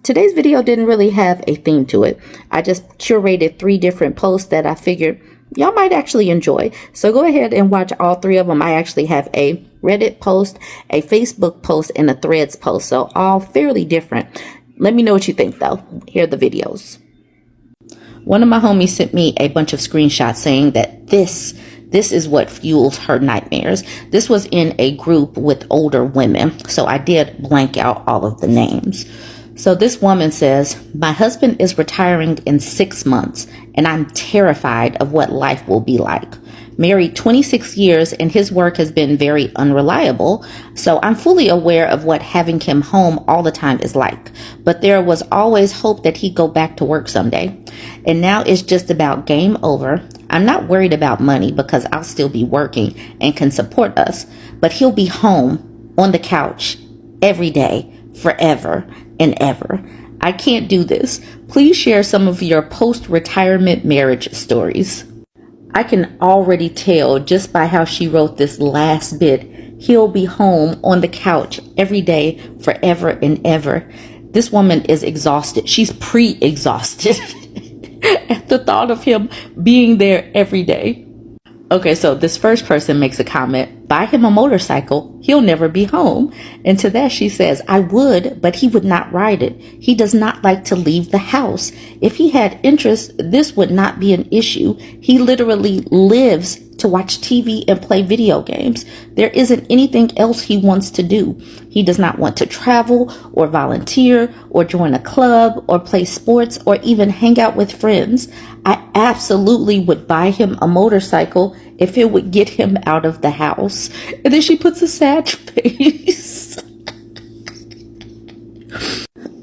today's video didn't really have a theme to it. I just curated 3 different posts that I figured y'all might actually enjoy. So go ahead and watch all 3 of them. I actually have a Reddit post, a Facebook post, and a Threads post. So all fairly different. Let me know what you think though. Here are the videos. One of my homies sent me a bunch of screenshots saying that this is what fuels her nightmares. This was in a group with older women, so I did blank out all of the names. So this woman says, my husband is retiring in 6 months, and I'm terrified of what life will be like. Married 26 years, and his work has been very unreliable, so I'm fully aware of what having him home all the time is like. But there was always hope that he'd go back to work someday. And now it's just about game over. I'm not worried about money because I'll still be working and can support us, but he'll be home on the couch every day, forever and ever. I can't do this. Please share some of your post-retirement marriage stories. I can already tell just by how she wrote this last bit. He'll be home on the couch every day, forever and ever. This woman is exhausted. She's pre-exhausted at the thought of him being there every day. Okay, so this first person makes a comment, buy him a motorcycle, he'll never be home. And to that she says, I would, but he would not ride it. He does not like to leave the house. If he had interest, this would not be an issue. He literally lives to watch TV and play video games. There isn't anything else he wants to do. He does not want to travel or volunteer or join a club or play sports or even hang out with friends. I absolutely would buy him a motorcycle if it would get him out of the house. And then she puts a sad face.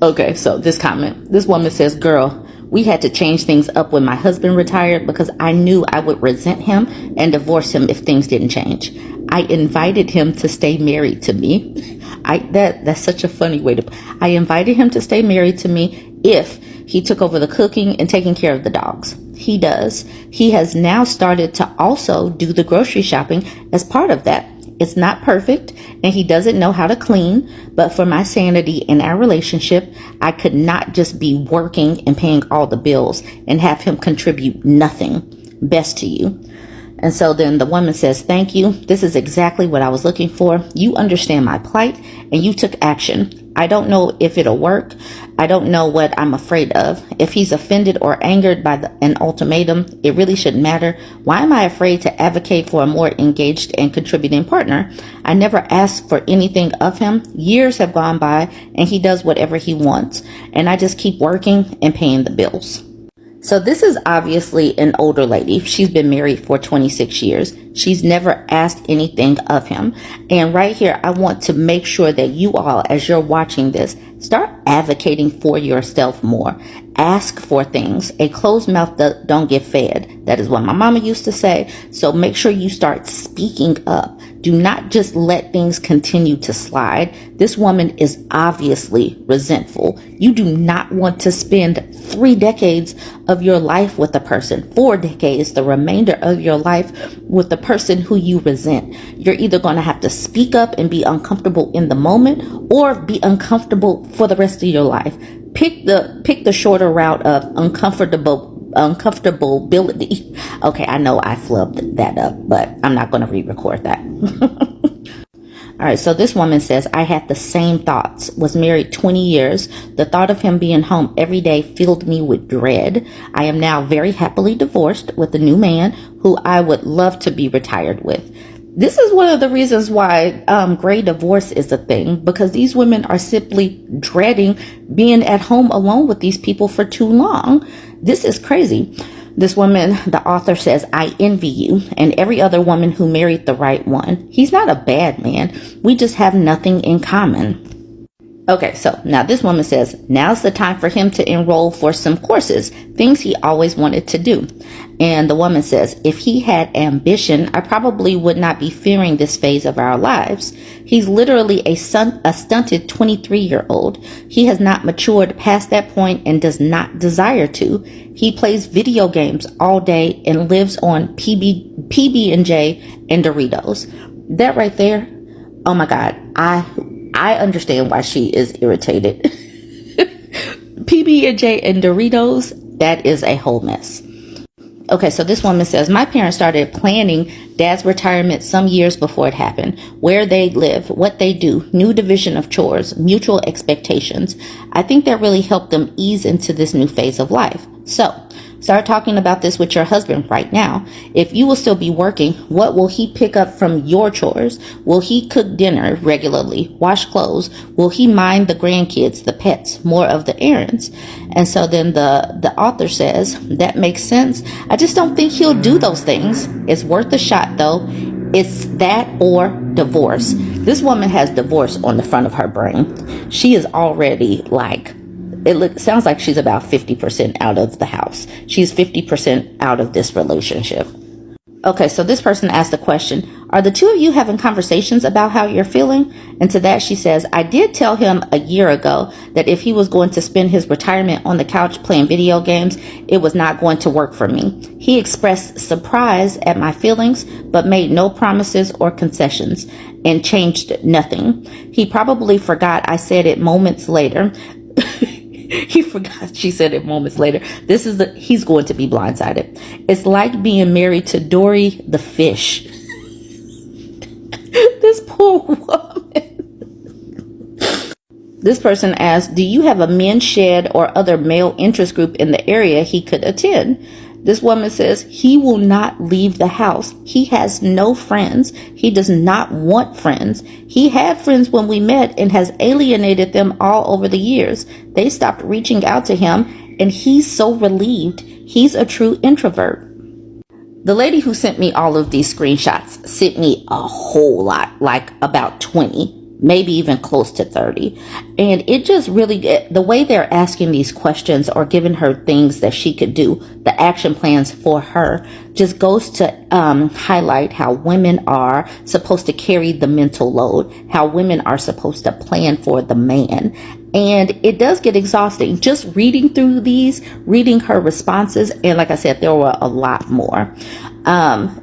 Okay, so this comment, this woman says, girl, we had to change things up when my husband retired because I knew I would resent him and divorce him if things didn't change. I invited him to stay married to me. That's such a funny way to. I invited him to stay married to me if he took over the cooking and taking care of the dogs. He does. He has now started to also do the grocery shopping as part of that. It's not perfect and he doesn't know how to clean, but for my sanity in our relationship, I could not just be working and paying all the bills and have him contribute nothing. Best to you. And so then the woman says, thank you. This is exactly what I was looking for. You understand my plight and you took action. I don't know if it'll work. I don't know what I'm afraid of. If he's offended or angered by an ultimatum, it really shouldn't matter. Why am I afraid to advocate for a more engaged and contributing partner? I never asked for anything of him. Years have gone by and he does whatever he wants. And I just keep working and paying the bills. So this is obviously an older lady. She's been married for 26 years. She's never asked anything of him. And right here, I want to make sure that you all, as you're watching this, start advocating for yourself more. Ask for things. A closed mouth don't get fed. That is what my mama used to say. So make sure you start speaking up. Do not just let things continue to slide. This woman is obviously resentful. You do not want to spend 3 decades of your life with a person, 4 decades, the remainder of your life with the person who you resent. You're either going to have to speak up and be uncomfortable in the moment or be uncomfortable for the rest of your life. Pick the shorter route of uncomfortability. Okay, I know I flubbed that up, but I'm not going to re-record that. All right, so this woman says, I had the same thoughts, was married 20 years. The thought of him being home every day filled me with dread. I am now very happily divorced with a new man who I would love to be retired with. This is one of the reasons why gray divorce is a thing, because these women are simply dreading being at home alone with these people for too long. This is crazy. This woman, the author says, I envy you and every other woman who married the right one. He's not a bad man. We just have nothing in common. Okay, so now this woman says, now's the time for him to enroll for some courses, things he always wanted to do. And the woman says, if he had ambition, I probably would not be fearing this phase of our lives. He's literally a stunted 23-year-old. He has not matured past that point and does not desire to. He plays video games all day and lives on PB&J and Doritos. That right there, oh my God, I understand why she is irritated. PB&J and Doritos, that is a whole mess. Okay, so this woman says, my parents started planning dad's retirement some years before it happened. Where they live, what they do, new division of chores, mutual expectations. I think that really helped them ease into this new phase of life. So, start talking about this with your husband right now. If you will still be working, what will he pick up from your chores? Will he cook dinner regularly, wash clothes? Will he mind the grandkids, the pets, more of the errands? And so then the author says, that makes sense. I just don't think he'll do those things. It's worth a shot though. It's that or divorce. This woman has divorce on the front of her brain. She is already like, sounds like she's about 50% out of the house. She's 50% out of this relationship. Okay, so this person asked the question, are the two of you having conversations about how you're feeling? And to that she says, I did tell him a year ago that if he was going to spend his retirement on the couch playing video games, it was not going to work for me. He expressed surprise at my feelings, but made no promises or concessions and changed nothing. He probably forgot I said it moments later. He forgot she said it moments later. He's going to be blindsided. It's like being married to Dory the fish. This poor woman. This person asked, do you have a men's shed or other male interest group in the area he could attend? This woman says he will not leave the house. He has no friends. He does not want friends. He had friends when we met and has alienated them all over the years. They stopped reaching out to him and he's so relieved. He's a true introvert. The lady who sent me all of these screenshots sent me a whole lot, like about 20. Maybe even close to 30. And it just really, the way they're asking these questions or giving her things that she could do, the action plans for her, just goes to highlight how women are supposed to carry the mental load, how women are supposed to plan for the man. And it does get exhausting just reading through these, reading her responses. And like I said, there were a lot more.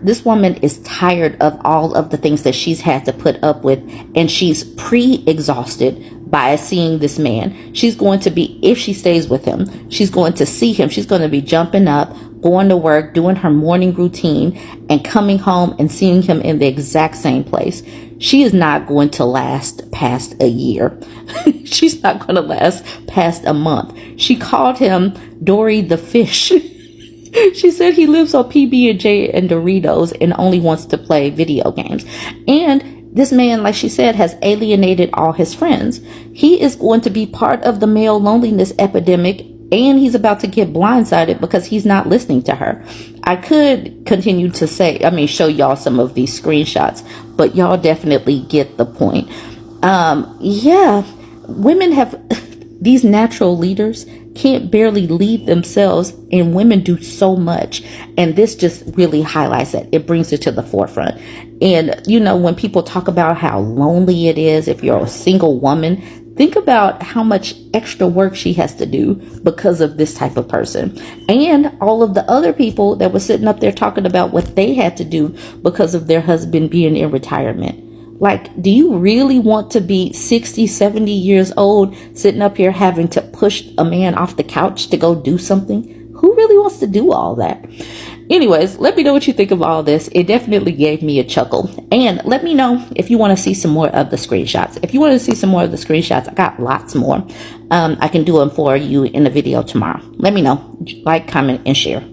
This woman is tired of all of the things that she's had to put up with, and she's pre-exhausted by seeing this man. She's going to be, if she stays with him, she's going to see him. She's going to be jumping up, going to work, doing her morning routine, and coming home and seeing him in the exact same place. She is not going to last past a year. She's not going to last past a month. She called him Dory the fish. She said he lives on PB&J and Doritos and only wants to play video games. And this man, like she said, has alienated all his friends. He is going to be part of the male loneliness epidemic, and he's about to get blindsided because he's not listening to her. I could continue to show y'all some of these screenshots, but y'all definitely get the point. Yeah, women have these natural leaders can't barely lead themselves, and women do so much. And this just really highlights it. It brings it to the forefront. And, you know, when people talk about how lonely it is if you're a single woman, think about how much extra work she has to do because of this type of person. And all of the other people that were sitting up there talking about what they had to do because of their husband being in retirement. Like, do you really want to be 60, 70 years old sitting up here having to push a man off the couch to go do something? Who really wants to do all that? Anyways, let me know what you think of all this. It definitely gave me a chuckle. And let me know if you want to see some more of the screenshots. If you want to see some more of the screenshots, I got lots more. I can do them for you in a video tomorrow. Let me know. Like, comment, and share.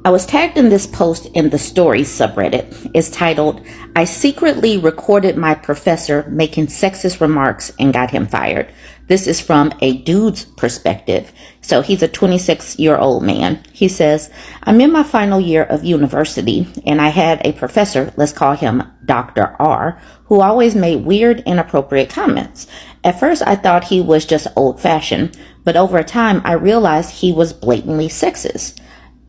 I was tagged in this post in the stories subreddit. It's titled, I secretly recorded my professor making sexist remarks and got him fired. This is from a dude's perspective. So he's a 26-year-old man. He says, I'm in my final year of university and I had a professor, let's call him Dr. R, who always made weird, inappropriate comments. At first, I thought he was just old-fashioned, but over time, I realized he was blatantly sexist.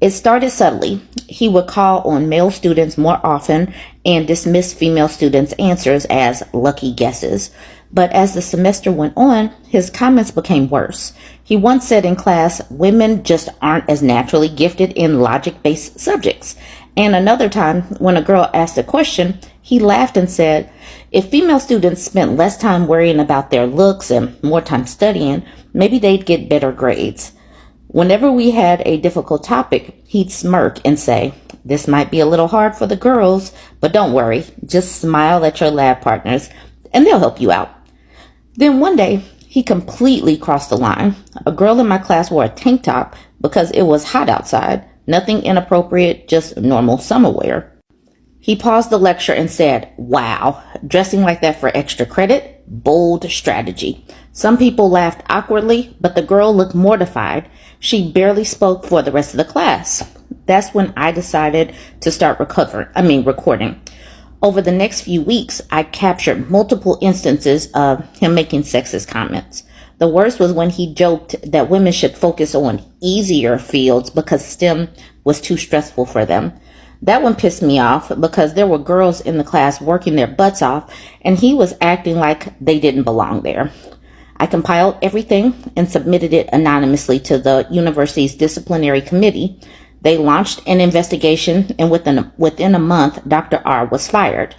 It started subtly. He would call on male students more often and dismiss female students' answers as lucky guesses. But as the semester went on, his comments became worse. He once said in class, women just aren't as naturally gifted in logic-based subjects. And another time, when a girl asked a question, he laughed and said, if female students spent less time worrying about their looks and more time studying, maybe they'd get better grades. Whenever we had a difficult topic, he'd smirk and say, "This might be a little hard for the girls, but don't worry, just smile at your lab partners and they'll help you out." Then one day, he completely crossed the line. A girl in my class wore a tank top because it was hot outside. Nothing inappropriate, just normal summer wear. He paused the lecture and said, "Wow, dressing like that for extra credit? Bold strategy." Some people laughed awkwardly, but the girl looked mortified. She barely spoke for the rest of the class. That's when I decided to start recording. Over the next few weeks, I captured multiple instances of him making sexist comments. The worst was when he joked that women should focus on easier fields because STEM was too stressful for them. That one pissed me off because there were girls in the class working their butts off and he was acting like they didn't belong there. I compiled everything and submitted it anonymously to the university's disciplinary committee. They launched an investigation, and within a month, Dr. R was fired.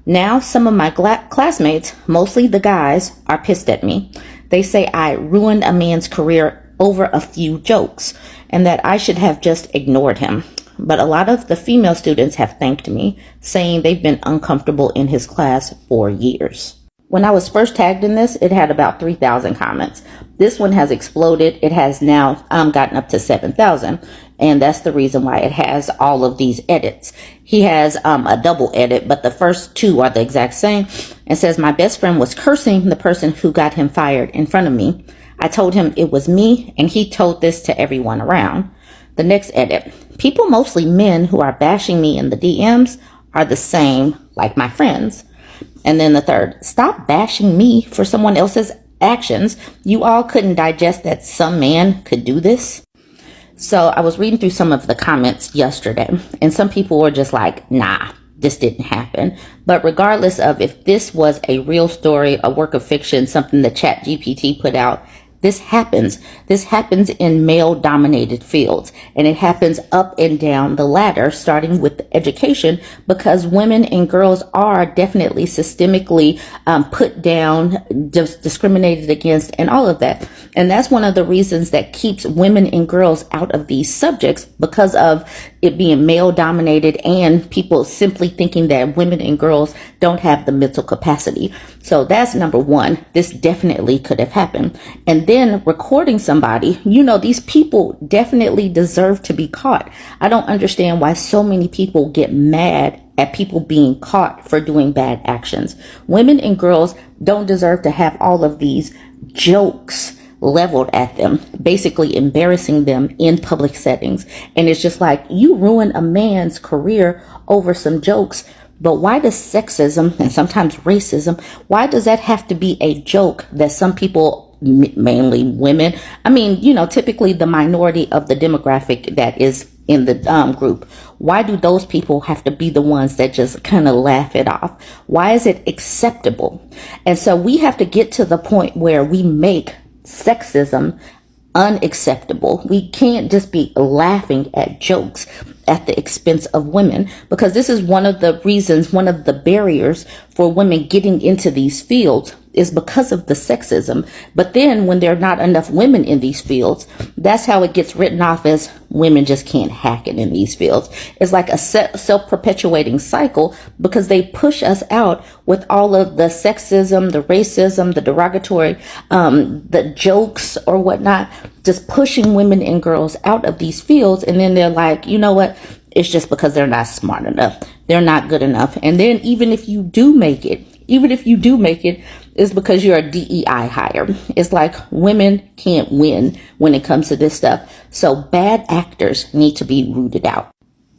Now, some of my classmates, mostly the guys, are pissed at me. They say I ruined a man's career over a few jokes, and that I should have just ignored him. But a lot of the female students have thanked me, saying they've been uncomfortable in his class for years. When I was first tagged in this, it had about 3,000 comments. This one has exploded. It has now gotten up to 7,000. And that's the reason why it has all of these edits. He has a double edit, but the first two are the exact same. It says, "My best friend was cursing the person who got him fired in front of me. I told him it was me, and he told this to everyone around." The next edit: "People, mostly men, who are bashing me in the DMs are the same like my friends." And then the third: "Stop bashing me for someone else's actions. You all couldn't digest that some man could do this." So I was reading through some of the comments yesterday, and some people were just like, "Nah, this didn't happen." But regardless of if this was a real story, a work of fiction, something that ChatGPT put out, this happens. This happens in male-dominated fields, and it happens up and down the ladder, starting with education, because women and girls are definitely systemically put down, discriminated against, and all of that. And that's one of the reasons that keeps women and girls out of these subjects, because of it being male-dominated and people simply thinking that women and girls don't have the mental capacity. So that's number one. This definitely could have happened. And then recording somebody, these people definitely deserve to be caught. I don't understand why so many people get mad at people being caught for doing bad actions. Women and girls don't deserve to have all of these jokes leveled at them, basically embarrassing them in public settings. And it's just like, you ruin a man's career over some jokes. But why does sexism and sometimes racism, why does that have to be a joke that some people, mainly women, typically the minority of the demographic that is in the group, why do those people have to be the ones that just kind of laugh it off? Why is it acceptable? And so we have to get to the point where we make sexism unacceptable. We can't just be laughing at jokes at the expense of women, because this is one of the reasons, one of the barriers for women getting into these fields is because of the sexism. But then when there are not enough women in these fields, that's how it gets written off as women just can't hack it in these fields. It's like a self-perpetuating cycle, because they push us out with all of the sexism, the racism, the derogatory, the jokes or whatnot, just pushing women and girls out of these fields. And then they're like, you know what? It's just because they're not smart enough. They're not good enough. And then even if you do make it, it's because you're a DEI hire. It's like women can't win when it comes to this stuff. So bad actors need to be rooted out.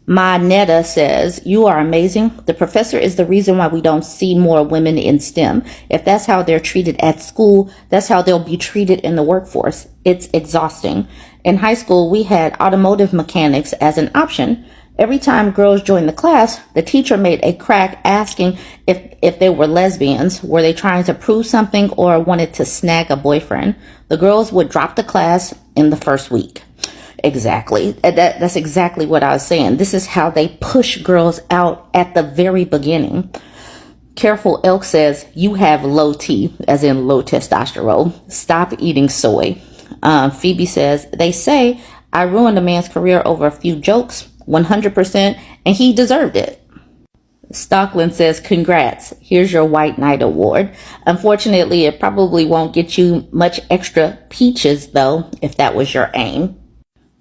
My Netta says, "You are amazing. The professor is the reason why we don't see more women in STEM. If that's how they're treated at school, that's how they'll be treated in the workforce. It's exhausting. In high school, we had automotive mechanics as an option. Every time girls joined the class, the teacher made a crack asking if they were lesbians. Were they trying to prove something or wanted to snag a boyfriend? The girls would drop the class in the first week." Exactly. That's exactly what I was saying. This is how they push girls out at the very beginning. Careful Elk says, you have low T, as in low testosterone. Stop eating soy. Phoebe says, they say I ruined a man's career over a few jokes, 100%, and he deserved it. Stockland says, congrats, here's your White Knight Award. Unfortunately, it probably won't get you much extra peaches, though, if that was your aim.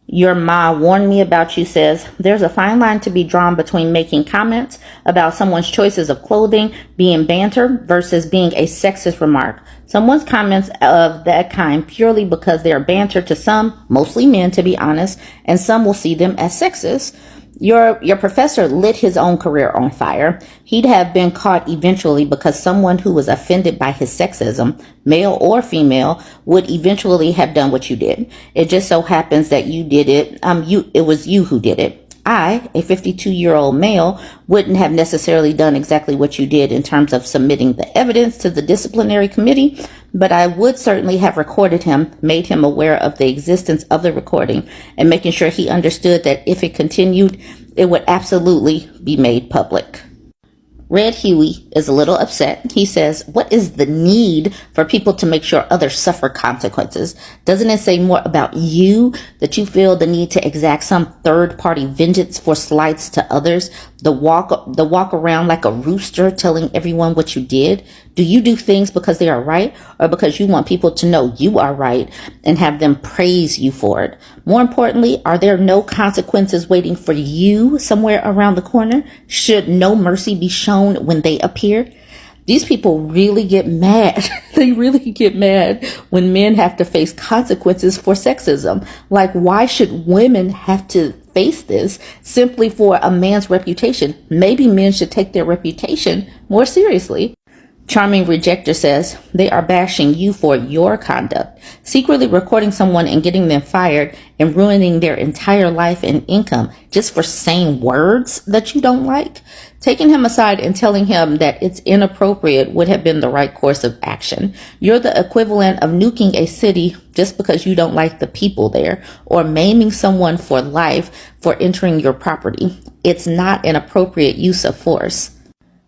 Your Ma warned me about you says, there's a fine line to be drawn between making comments about someone's choices of clothing being banter versus being a sexist remark. Someone's comments of that kind purely because they are banter to some, mostly men to be honest, and some will see them as sexist. Your professor lit his own career on fire. He'd have been caught eventually because someone who was offended by his sexism, male or female, would eventually have done what you did. It just so happens that you did it. It was you who did it. I, a 52-year-old male, wouldn't have necessarily done exactly what you did in terms of submitting the evidence to the disciplinary committee, but I would certainly have recorded him, made him aware of the existence of the recording, and making sure he understood that if it continued, it would absolutely be made public. Red Huey is a little upset. He says, what is the need for people to make sure others suffer consequences? Doesn't it say more about you that you feel the need to exact some third-party vengeance for slights to others? The walk around like a rooster telling everyone what you did? Do you do things because they are right or because you want people to know you are right and have them praise you for it? More importantly, are there no consequences waiting for you somewhere around the corner? Should no mercy be shown when they appear? These people really get mad. They really get mad when men have to face consequences for sexism. Like, why should women have to face this simply for a man's reputation? Maybe men should take their reputation more seriously. Charming Rejector says, they are bashing you for your conduct, secretly recording someone and getting them fired and ruining their entire life and income just for saying words that you don't like. Taking him aside and telling him that it's inappropriate would have been the right course of action. You're the equivalent of nuking a city just because you don't like the people there, or maiming someone for life for entering your property. It's not an appropriate use of force.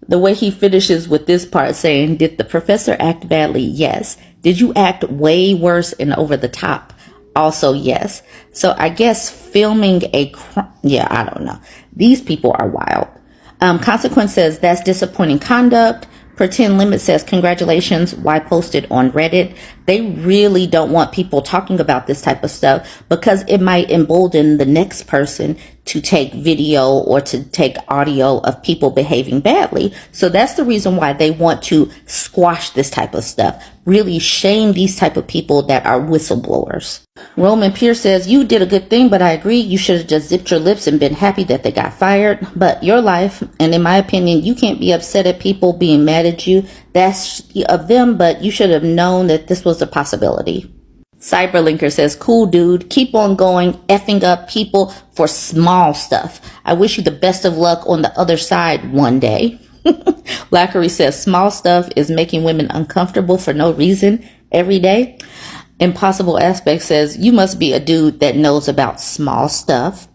The way he finishes with this part saying, did the professor act badly? Yes. Did you act way worse and over the top? Also, yes. So I guess filming a crime, I don't know. These people are wild. Consequence says, that's disappointing conduct. Pretend Limit says, congratulations, why posted on Reddit? They really don't want people talking about this type of stuff because it might embolden the next person to take video or to take audio of people behaving badly. So that's the reason why they want to squash this type of stuff. Really shame these type of people that are whistleblowers. Roman Pierce says, you did a good thing, but I agree. You should have just zipped your lips and been happy that they got fired. But your life, and in my opinion, you can't be upset at people being mad at you. That's of them, but you should have known that this was a possibility. Cyberlinker says, cool dude, keep on going, effing up people for small stuff. I wish you the best of luck on the other side one day. Lackery says, small stuff is making women uncomfortable for no reason every day. Impossible Aspect says, you must be a dude that knows about small stuff.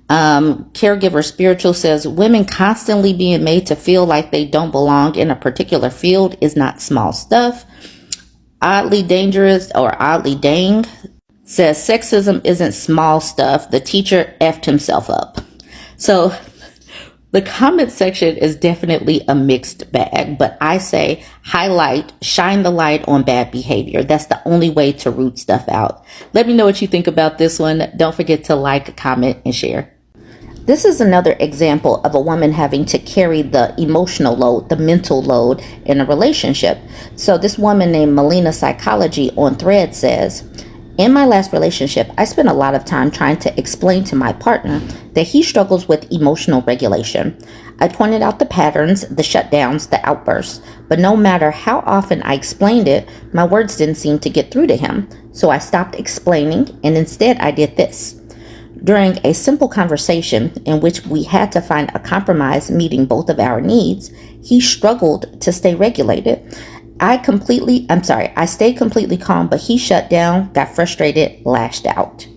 Caregiver Spiritual says, women constantly being made to feel like they don't belong in a particular field is not small stuff. Oddly Dangerous or Oddly Dang says, sexism isn't small stuff. The teacher effed himself up. So the comment section is definitely a mixed bag, but I say shine the light on bad behavior. That's the only way to root stuff out. Let me know what you think about this one. Don't forget to like, comment, and share. This is another example of a woman having to carry the emotional load, the mental load in a relationship. So this woman named Melina Psychology on Thread says, in my last relationship, I spent a lot of time trying to explain to my partner that he struggles with emotional regulation. I pointed out the patterns, the shutdowns, the outbursts, but no matter how often I explained it, my words didn't seem to get through to him. So I stopped explaining, and instead I did this. During a simple conversation in which we had to find a compromise meeting both of our needs, he struggled to stay regulated. I stayed completely calm, but he shut down, got frustrated, lashed out.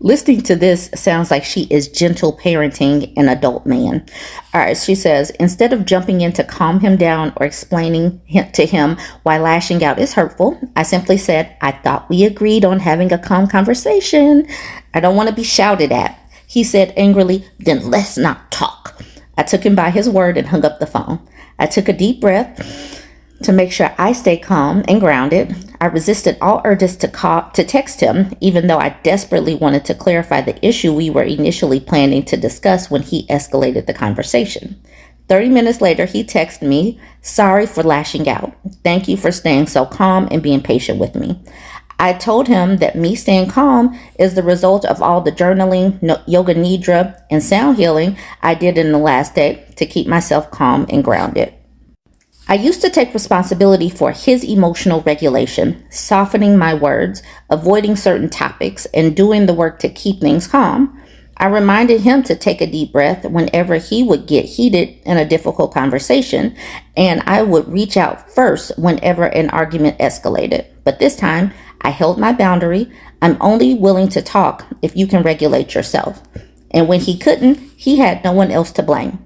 Listening to this sounds like she is gentle parenting an adult man. All right, she says, instead of jumping in to calm him down or explaining to him why lashing out is hurtful, I simply said, I thought we agreed on having a calm conversation. I don't want to be shouted at. He said angrily, then let's not talk. I took him by his word and hung up the phone. I took a deep breath to make sure I stay calm and grounded. I resisted all urges to text him, even though I desperately wanted to clarify the issue we were initially planning to discuss when he escalated the conversation. 30 minutes later, he texted me, sorry for lashing out. Thank you for staying so calm and being patient with me. I told him that me staying calm is the result of all the journaling, yoga nidra, and sound healing I did in the last day to keep myself calm and grounded. I used to take responsibility for his emotional regulation, softening my words, avoiding certain topics, and doing the work to keep things calm. I reminded him to take a deep breath whenever he would get heated in a difficult conversation, and I would reach out first whenever an argument escalated. But this time, I held my boundary. I'm only willing to talk if you can regulate yourself. And when he couldn't, he had no one else to blame.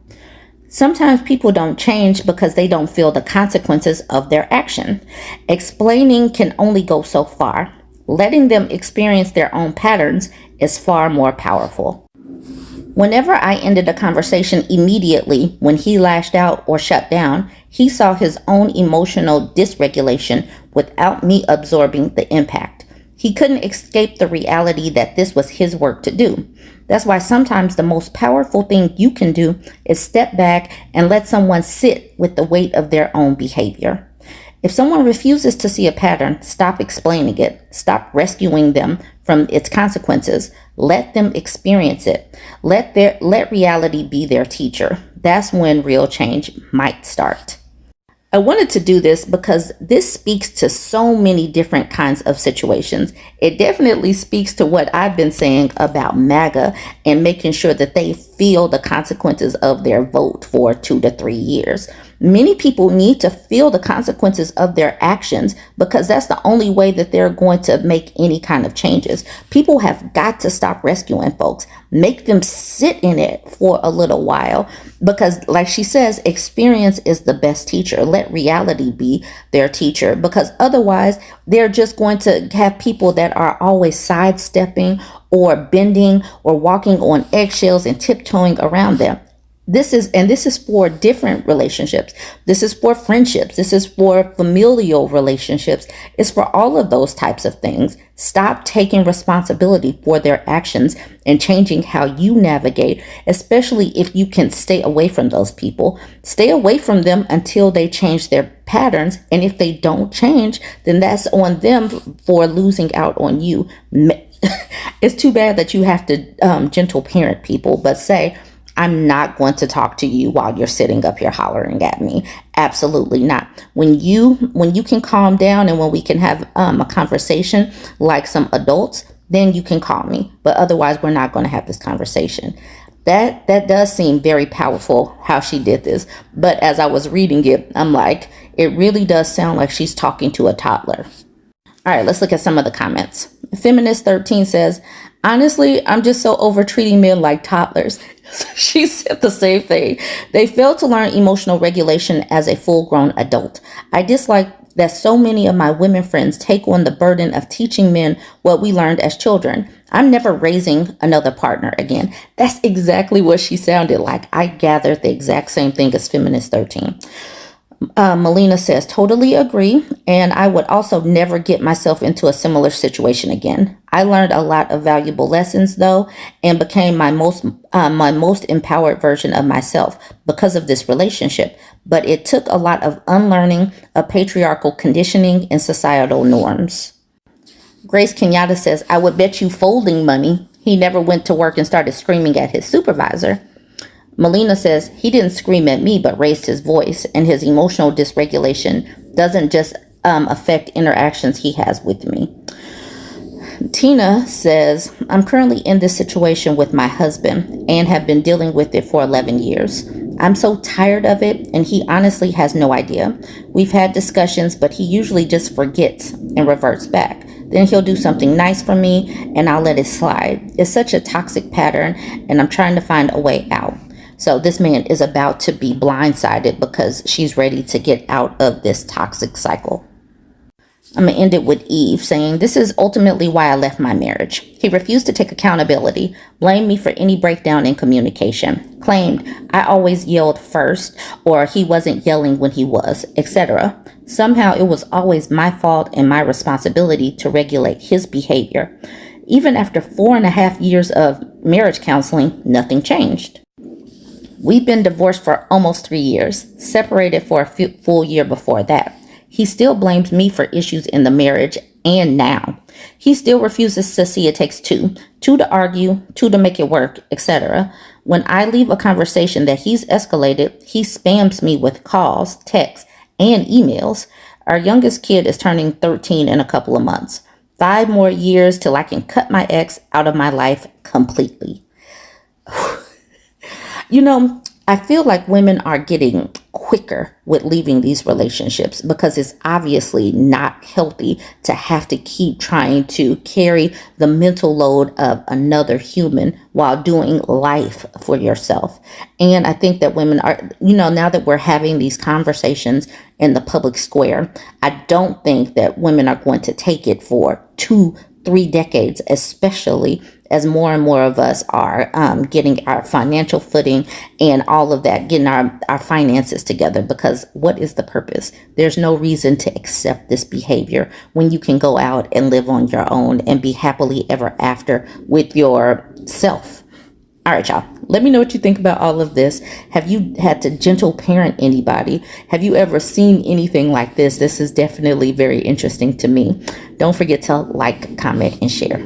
Sometimes people don't change because they don't feel the consequences of their action. Explaining can only go so far. Letting them experience their own patterns is far more powerful. Whenever I ended a conversation immediately when he lashed out or shut down, he saw his own emotional dysregulation without me absorbing the impact. He couldn't escape the reality that this was his work to do. That's why sometimes the most powerful thing you can do is step back and let someone sit with the weight of their own behavior. If someone refuses to see a pattern, stop explaining it. Stop rescuing them from its consequences. Let them experience it. Let reality be their teacher. That's when real change might start. I wanted to do this because this speaks to so many different kinds of situations. It definitely speaks to what I've been saying about MAGA and making sure that they feel the consequences of their vote for 2 to 3 years. Many people need to feel the consequences of their actions because that's the only way that they're going to make any kind of changes. People have got to stop rescuing folks. Make them sit in it for a little while because, like she says, experience is the best teacher. Let reality be their teacher because otherwise they're just going to have people that are always sidestepping or bending or walking on eggshells and tiptoeing around them. This is for different relationships. This is for friendships. This is for familial relationships. It's for all of those types of things. Stop taking responsibility for their actions and changing how you navigate, especially if you can stay away from those people. Stay away from them until they change their patterns. And if they don't change, then that's on them for losing out on you. It's too bad that you have to gentle parent people, but say, I'm not going to talk to you while you're sitting up here hollering at me. Absolutely not. When you can calm down and when we can have a conversation like some adults, then you can call me. But otherwise, we're not going to have this conversation. That does seem very powerful how she did this. But as I was reading it, I'm like, it really does sound like she's talking to a toddler. All right, let's look at some of the comments. Feminist 13 says, honestly, I'm just so over treating men like toddlers. She said the same thing. They fail to learn emotional regulation as a full-grown adult. I dislike that so many of my women friends take on the burden of teaching men what we learned as children. I'm never raising another partner again. That's exactly what she sounded like. I gathered the exact same thing as Feminist 13. Melina says, totally agree. And I would also never get myself into a similar situation again. I learned a lot of valuable lessons, though, and became my most empowered version of myself because of this relationship. But it took a lot of unlearning of patriarchal conditioning and societal norms. Grace Kenyatta says, I would bet you folding money he never went to work and started screaming at his supervisor. Melina says, he didn't scream at me, but raised his voice, and his emotional dysregulation doesn't just affect interactions he has with me. Tina says, I'm currently in this situation with my husband and have been dealing with it for 11 years. I'm so tired of it, and he honestly has no idea. We've had discussions, but he usually just forgets and reverts back. Then he'll do something nice for me and I'll let it slide. It's such a toxic pattern and I'm trying to find a way out. So this man is about to be blindsided because she's ready to get out of this toxic cycle. I'm going to end it with Eve saying, this is ultimately why I left my marriage. He refused to take accountability, blamed me for any breakdown in communication, claimed I always yelled first or he wasn't yelling when he was, etc. Somehow it was always my fault and my responsibility to regulate his behavior. Even after 4.5 years of marriage counseling, nothing changed. We've been divorced for almost 3 years, separated for a full year before that. He still blames me for issues in the marriage and now. He still refuses to see it takes two to argue, two to make it work, etc. When I leave a conversation that he's escalated, he spams me with calls, texts, and emails. Our youngest kid is turning 13 in a couple of months. 5 more years till I can cut my ex out of my life completely. I feel like women are getting quicker with leaving these relationships because it's obviously not healthy to have to keep trying to carry the mental load of another human while doing life for yourself. And I think that women are, now that we're having these conversations in the public square, I don't think that women are going to take it for 2-3 decades, especially as more and more of us are getting our financial footing and all of that, getting our finances together, because what is the purpose? There's no reason to accept this behavior when you can go out and live on your own and be happily ever after with yourself. All right, y'all. Let me know what you think about all of this. Have you had to gentle parent anybody? Have you ever seen anything like this? This is definitely very interesting to me. Don't forget to like, comment, and share.